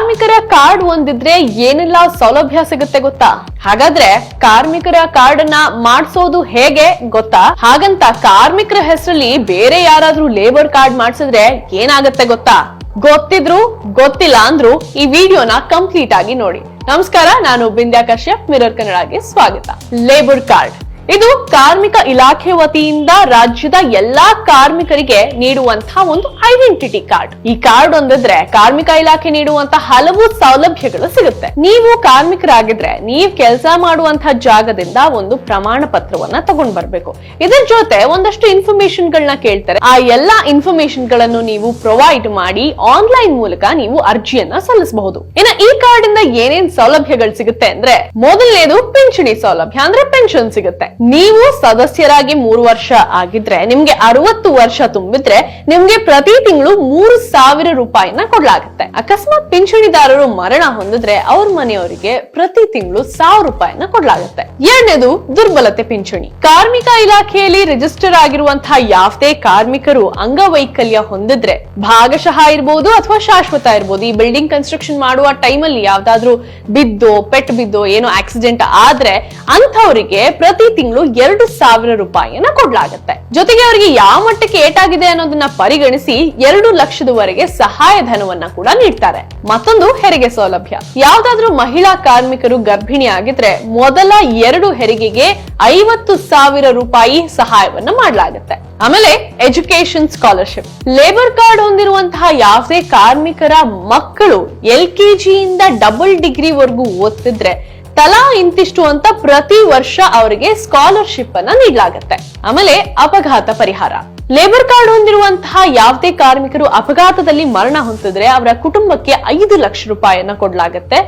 ಕಾರ್ಮಿಕರ ಕಾರ್ಡ್ ಹೊಂದಿದ್ರೆ ಏನೆಲ್ಲ ಸೌಲಭ್ಯ ಸಿಗುತ್ತೆ ಗೊತ್ತಾ? ಹಾಗಾದ್ರೆ ಕಾರ್ಮಿಕರ ಕಾರ್ಡ್ ಅನ್ನ ಮಾಡಿಸೋದು ಹೇಗೆ ಗೊತ್ತಾ? ಹಾಗಂತ ಕಾರ್ಮಿಕರ ಹೆಸರಲ್ಲಿ ಬೇರೆ ಯಾರಾದ್ರೂ ಲೇಬರ್ ಕಾರ್ಡ್ ಮಾಡಿಸಿದ್ರೆ ಏನಾಗುತ್ತೆ ಗೊತ್ತಾ? ಗೊತ್ತಿದ್ರು ಗೊತ್ತಿಲ್ಲ ಅಂದ್ರು ಈ ವಿಡಿಯೋನ ಕಂಪ್ಲೀಟ್ ಆಗಿ ನೋಡಿ. ನಮಸ್ಕಾರ, ನಾನು ಬಿಂದ್ಯಾ ಕಶ್ಯಪ್, ಮಿರರ್ ಕನ್ನಡಗೆ ಸ್ವಾಗತ. ಲೇಬರ್ ಕಾರ್ಡ್ ಇದು ಕಾರ್ಮಿಕ ಇಲಾಖೆ ವತಿಯಿಂದ ರಾಜ್ಯದ ಎಲ್ಲಾ ಕಾರ್ಮಿಕರಿಗೆ ನೀಡುವಂತಹ ಒಂದು ಐಡೆಂಟಿಟಿ ಕಾರ್ಡ್. ಈ ಕಾರ್ಡ್ ಹೊಂದಿದ್ರೆ ಕಾರ್ಮಿಕ ಇಲಾಖೆ ನೀಡುವಂತಹ ಹಲವು ಸೌಲಭ್ಯಗಳು ಸಿಗುತ್ತೆ. ನೀವು ಕಾರ್ಮಿಕರಾಗಿದ್ರೆ ನೀವು ಕೆಲಸ ಮಾಡುವಂತಹ ಜಾಗದಿಂದ ಒಂದು ಪ್ರಮಾಣ ಪತ್ರವನ್ನ ತಗೊಂಡ್ ಬರ್ಬೇಕು. ಇದರ ಜೊತೆ ಒಂದಷ್ಟು ಇನ್ಫಾರ್ಮೇಶನ್ ಗಳನ್ನ ಕೇಳ್ತಾರೆ. ಆ ಎಲ್ಲಾ ಇನ್ಫಾರ್ಮೇಶನ್ ಗಳನ್ನು ನೀವು ಪ್ರೊವೈಡ್ ಮಾಡಿ ಆನ್ಲೈನ್ ಮೂಲಕ ನೀವು ಅರ್ಜಿಯನ್ನ ಸಲ್ಲಿಸಬಹುದು. ಇನ್ನು ಈ ಕಾರ್ಡ್ ಇಂದ ಏನೇನ್ ಸೌಲಭ್ಯಗಳು ಸಿಗುತ್ತೆ ಅಂದ್ರೆ, ಮೊದಲನೇದು ಪಿಂಚಣಿ ಸೌಲಭ್ಯ, ಅಂದ್ರೆ ಪೆನ್ಷನ್ ಸಿಗುತ್ತೆ. ನೀವು ಸದಸ್ಯರಾಗಿ 3 ವರ್ಷ ಆಗಿದ್ರೆ, ನಿಮ್ಗೆ 60 ವರ್ಷ ತುಂಬಿದ್ರೆ ನಿಮ್ಗೆ ಪ್ರತಿ ತಿಂಗಳು 3,000 ರೂಪಾಯಿನ ಕೊಡ್ಲಾಗುತ್ತೆ. ಅಕಸ್ಮಾತ್ ಪಿಂಚಣಿದಾರರು ಮರಣ ಹೊಂದಿದ್ರೆ ಅವ್ರ ಮನೆಯವರಿಗೆ ಪ್ರತಿ ತಿಂಗಳು 1,000 ರೂಪಾಯಿನ ಕೊಡ್ಲಾಗುತ್ತೆ. ಎರಡನೇದು ದುರ್ಬಲತೆ ಪಿಂಚಣಿ. ಕಾರ್ಮಿಕ ಇಲಾಖೆಯಲ್ಲಿ ರಿಜಿಸ್ಟರ್ ಆಗಿರುವಂತಹ ಯಾವುದೇ ಕಾರ್ಮಿಕರು ಅಂಗವೈಕಲ್ಯ ಹೊಂದಿದ್ರೆ, ಭಾಗಶಃ ಇರಬಹುದು ಅಥವಾ ಶಾಶ್ವತ ಇರಬಹುದು, ಈ ಬಿಲ್ಡಿಂಗ್ ಕನ್ಸ್ಟ್ರಕ್ಷನ್ ಮಾಡುವ ಟೈಮಲ್ಲಿ ಯಾವ್ದಾದ್ರು ಬಿದ್ದೋ ಪೆಟ್ಟು ಬಿದ್ದೋ ಏನೋ ಆಕ್ಸಿಡೆಂಟ್ ಆದ್ರೆ ಅಂಥವರಿಗೆ ಪ್ರತಿ ತಿಂಗಳು 2,000 ರೂಪಾಯಿಯನ್ನ ಕೊಡ್ಲಾಗುತ್ತೆ. ಜೊತೆಗೆ ಅವರಿಗೆ ಯಾವ ಮಟ್ಟಕ್ಕೆ ಏಟಾಗಿದೆ ಅನ್ನೋದನ್ನ ಪರಿಗಣಿಸಿ 2 ಲಕ್ಷದವರೆಗೆ ಸಹಾಯಧನವನ್ನ ಕೂಡ ನೀಡ್ತಾರೆ. ಮತ್ತೊಂದು ಹೆರಿಗೆ ಸೌಲಭ್ಯ. ಯಾವ್ದಾದ್ರೂ ಮಹಿಳಾ ಕಾರ್ಮಿಕರು ಗರ್ಭಿಣಿ ಆಗಿದ್ರೆ ಮೊದಲ 2 ಹೆರಿಗೆಗೆ 50,000 ರೂಪಾಯಿ ಸಹಾಯವನ್ನ ಮಾಡಲಾಗುತ್ತೆ. ಆಮೇಲೆ ಎಜುಕೇಶನ್ ಸ್ಕಾಲರ್ಶಿಪ್. ಲೇಬರ್ ಕಾರ್ಡ್ ಹೊಂದಿರುವಂತಹ ಯಾವುದೇ ಕಾರ್ಮಿಕರ ಮಕ್ಕಳು LKG ಇಂದ ಡಬಲ್ ಡಿಗ್ರಿ ವರೆಗೂ ಓದ್ತಿದ್ರೆ ತಲಾ ಇಂತಿಷ್ಟು ಅಂತ ಪ್ರತಿ ವರ್ಷ ಅವರಿಗೆ ಸ್ಕಾಲರ್ಶಿಪ್ ಅನ್ನ ನೀಡಲಾಗುತ್ತೆ. ಆಮೇಲೆ ಅಪಘಾತ ಪರಿಹಾರ. ಲೇಬರ್ ಕಾರ್ಡ್ ಹೊಂದಿರುವಂತಹ ಯಾವುದೇ ಕಾರ್ಮಿಕರು ಅಪಘಾತದಲ್ಲಿ ಮರಣ ಹೊಂದಿದ್ರೆ ಅವರ ಕುಟುಂಬಕ್ಕೆ 5 ಲಕ್ಷ ರೂಪಾಯಿಯನ್ನ ಕೊಡಲಾಗುತ್ತೆ.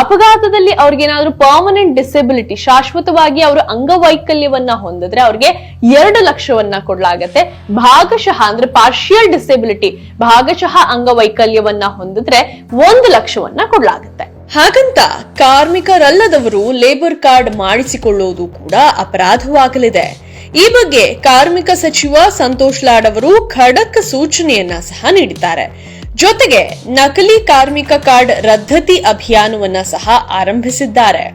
ಅಪಘಾತದಲ್ಲಿ ಅವ್ರಿಗೇನಾದ್ರೂ ಪರ್ಮನೆಂಟ್ ಡಿಸೆಬಿಲಿಟಿ, ಶಾಶ್ವತವಾಗಿ ಅವರು ಅಂಗವೈಕಲ್ಯವನ್ನ ಹೊಂದಿದ್ರೆ ಅವ್ರಿಗೆ 2 ಲಕ್ಷವನ್ನ ಕೊಡಲಾಗುತ್ತೆ. ಭಾಗಶಃ ಅಂದ್ರೆ ಪಾರ್ಷಿಯಲ್ ಡಿಸೆಬಿಲಿಟಿ, ಭಾಗಶಃ ಅಂಗವೈಕಲ್ಯವನ್ನ ಹೊಂದಿದ್ರೆ 1 ಲಕ್ಷವನ್ನ ಕೊಡಲಾಗುತ್ತೆ. ಹಾಗಂತ ಕಾರ್ಮಿಕರಲ್ಲದವರು ಲೇಬರ್ ಕಾರ್ಡ್ ಮಾಡಿಸಿಕೊಳ್ಳುವುದು ಕೂಡ ಅಪರಾಧವಾಗಲಿದೆ. ಈ ಬಗ್ಗೆ ಕಾರ್ಮಿಕ ಸಚಿವ ಸಂತೋಷ್ ಲಾಡ್ ಅವರು ಖಡಕ್ ಸೂಚನೆಯನ್ನ ಸಹ ನೀಡಿದ್ದಾರೆ. ಜೊತೆಗೆ ನಕಲಿ ಕಾರ್ಮಿಕ ಕಾರ್ಡ್ ರದ್ದತಿ ಅಭಿಯಾನವನ್ನ ಸಹ ಆರಂಭಿಸಿದ್ದಾರೆ.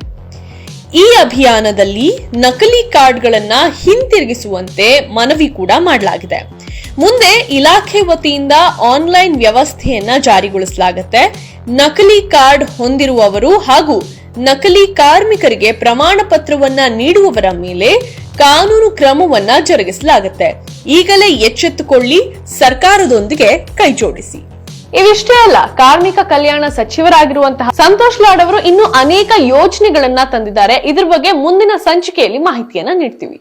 ಈ ಅಭಿಯಾನದಲ್ಲಿ ನಕಲಿ ಕಾರ್ಡ್ಗಳನ್ನ ಹಿಂತಿರುಗಿಸುವಂತೆ ಮನವಿ ಕೂಡ ಮಾಡಲಾಗಿದೆ. ಮುಂದೆ ಇಲಾಖೆ ವತಿಯಿಂದ ಆನ್ಲೈನ್ ವ್ಯವಸ್ಥೆಯನ್ನ ಜಾರಿಗೊಳಿಸಲಾಗುತ್ತೆ. ನಕಲಿ ಕಾರ್ಡ್ ಹೊಂದಿರುವವರು ಹಾಗೂ ನಕಲಿ ಕಾರ್ಮಿಕರಿಗೆ ಪ್ರಮಾಣ ಪತ್ರವನ್ನ ನೀಡುವವರ ಮೇಲೆ ಕಾನೂನು ಕ್ರಮವನ್ನ ಜರುಗಿಸಲಾಗುತ್ತೆ. ಈಗಲೇ ಎಚ್ಚೆತ್ತುಕೊಳ್ಳಿ, ಸರ್ಕಾರದೊಂದಿಗೆ ಕೈಜೋಡಿಸಿ. ಇವಿಷ್ಟೇ ಅಲ್ಲ, ಕಾರ್ಮಿಕ ಕಲ್ಯಾಣ ಸಚಿವರಾಗಿರುವಂತಹ ಸಂತೋಷ್ ಲಾಡ್ ಅವರು ಇನ್ನೂ ಅನೇಕ ಯೋಜನೆಗಳನ್ನ ತಂದಿದ್ದಾರೆ. ಇದ್ರ ಬಗ್ಗೆ ಮುಂದಿನ ಸಂಚಿಕೆಯಲ್ಲಿ ಮಾಹಿತಿಯನ್ನ ನೀಡ್ತೀವಿ.